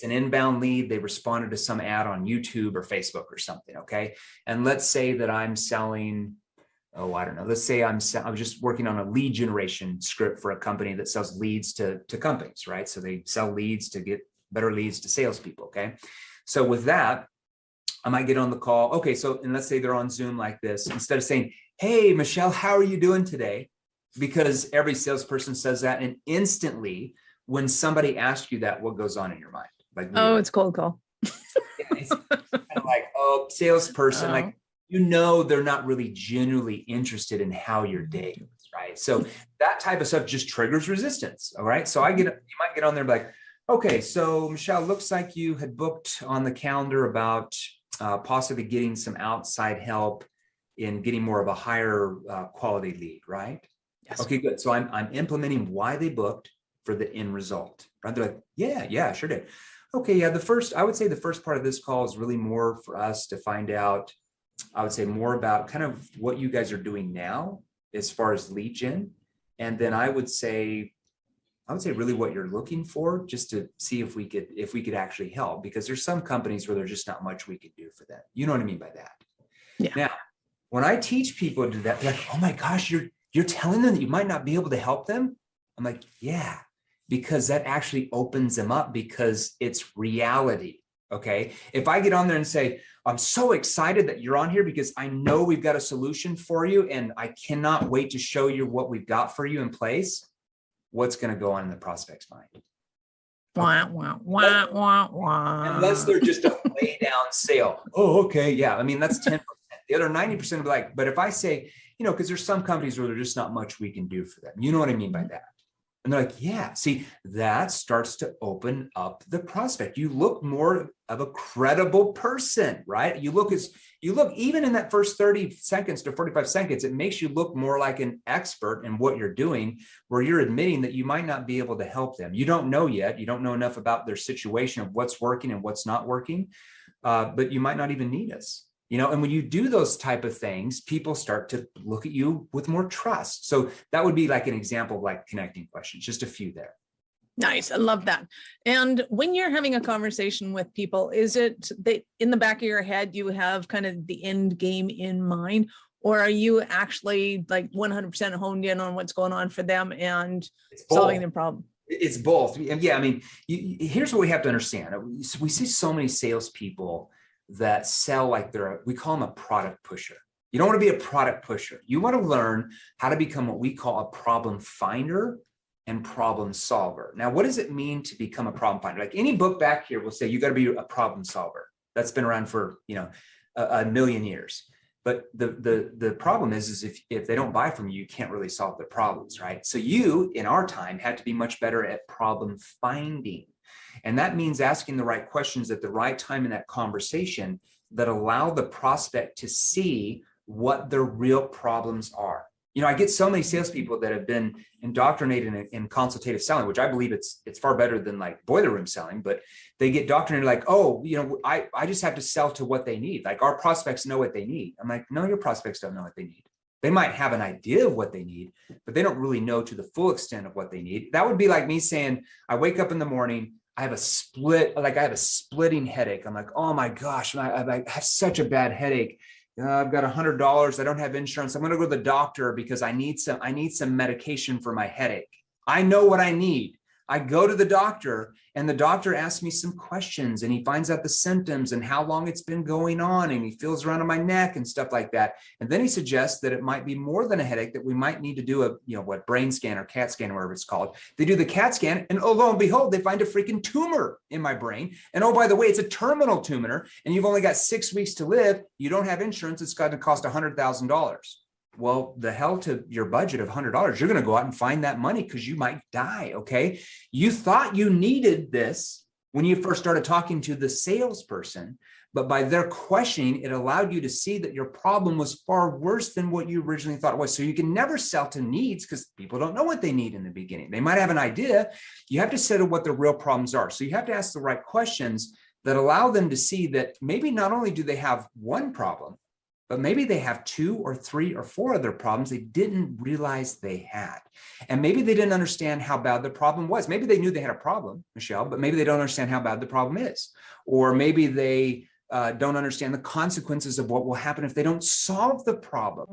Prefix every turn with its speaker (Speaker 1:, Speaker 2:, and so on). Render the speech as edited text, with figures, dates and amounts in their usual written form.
Speaker 1: It's an inbound lead. They responded to some ad on YouTube or Facebook or something. Okay. And let's say that I'm selling, oh, I don't know. Let's say I was just working on a lead generation script for a company that sells leads to companies, right? So they sell leads to get better leads to salespeople. Okay. So with that, I might get on the call. Okay. So, and let's say they're on Zoom like this, instead of saying, hey, Michelle, how are you doing today? Because every salesperson says that. And instantly, when somebody asks you that, what goes on in your mind? Like,
Speaker 2: oh, it's cold call.
Speaker 1: Yeah, it's kind of like, oh, salesperson, like, you know, they're not really genuinely interested in how your day is, right? So that type of stuff just triggers resistance. All right. So you might get on there and be like, okay, so Michelle, looks like you had booked on the calendar about possibly getting some outside help in getting more of a higher quality lead, right? Yes. Okay, good. So I'm implementing why they booked for the end result, right? They're like, yeah, sure did. Okay, yeah, I would say the first part of this call is really more for us to find out, I would say more about kind of what you guys are doing now as far as lead gen. And then I would say really what you're looking for, just to see if we could actually help, because there's some companies where there's just not much we could do for them. You know what I mean by that? Yeah. Now, when I teach people to do that, they're like, oh my gosh, you're telling them that you might not be able to help them? I'm like, yeah, because that actually opens them up, because it's reality. Okay. If I get on there and say, I'm so excited that you're on here because I know we've got a solution for you and I cannot wait to show you what we've got for you in place, what's going to go on in the prospect's mind?
Speaker 2: Wah, wah, wah, wah, wah.
Speaker 1: Unless they're just a lay down sale. Oh, okay. Yeah. I mean, that's 10%. The other 90% will be like, but if I say, you know, because there's some companies where there's just not much we can do for them. You know what I mean by that? And they're like, yeah, see, that starts to open up the prospect. You look more of a credible person, right? You look even in that first 30 seconds to 45 seconds, it makes you look more like an expert in what you're doing, where you're admitting that you might not be able to help them. You don't know yet. You don't know enough about their situation of what's working and what's not working, but you might not even need us. You know, and when you do those type of things, people start to look at you with more trust. So that would be like an example of like connecting questions, just a few there.
Speaker 2: Nice. I love that. And when you're having a conversation with people, is it that in the back of your head, you have kind of the end game in mind, or are you actually like 100% honed in on what's going on for them and solving their problem?
Speaker 1: It's both. Yeah. I mean, here's what we have to understand. We see so many salespeople that sell like we call them a product pusher. You don't want to be a product pusher. You want to learn how to become what we call a problem finder and problem solver. Now, what does it mean to become a problem finder? Like any book back here will say, you got to be a problem solver. That's been around for, you know, a million years. But the problem is if they don't buy from you, you can't really solve their problems, right? So you, in our time, had to be much better at problem finding. And that means asking the right questions at the right time in that conversation that allow the prospect to see what their real problems are. You know, I get so many salespeople that have been indoctrinated in consultative selling, which I believe it's far better than like boiler room selling, but they get indoctrinated like, oh, you know, I just have to sell to what they need. Like our prospects know what they need. I'm like, no, your prospects don't know what they need. They might have an idea of what they need, but they don't really know to the full extent of what they need. That would be like me saying, I wake up in the morning, I have a splitting headache. I'm like, oh my gosh, I have such a bad headache. I've got $100. I don't have insurance. I'm going to go to the doctor because I need some medication for my headache. I know what I need. I go to the doctor and the doctor asks me some questions and he finds out the symptoms and how long it's been going on. And he feels around my neck and stuff like that. And then he suggests that it might be more than a headache, that we might need to do a, brain scan or CAT scan, or whatever it's called. They do the CAT scan and oh, lo and behold, they find a freaking tumor in my brain. And oh, by the way, it's a terminal tumor and you've only got 6 weeks to live. You don't have insurance. It's got to cost $100,000. Well, the hell to your budget of $100. You're going to go out and find that money because you might die. Okay. You thought you needed this when you first started talking to the salesperson, but by their questioning, it allowed you to see that your problem was far worse than what you originally thought it was. So you can never sell to needs because people don't know what they need in the beginning. They might have an idea. You have to settle what the real problems are. So you have to ask the right questions that allow them to see that maybe not only do they have one problem, but maybe they have 2 or 3 or 4 other problems they didn't realize they had. And maybe they didn't understand how bad the problem was. Maybe they knew they had a problem, Michelle, but maybe they don't understand how bad the problem is. Or maybe they don't understand the consequences of what will happen if they don't solve the problem.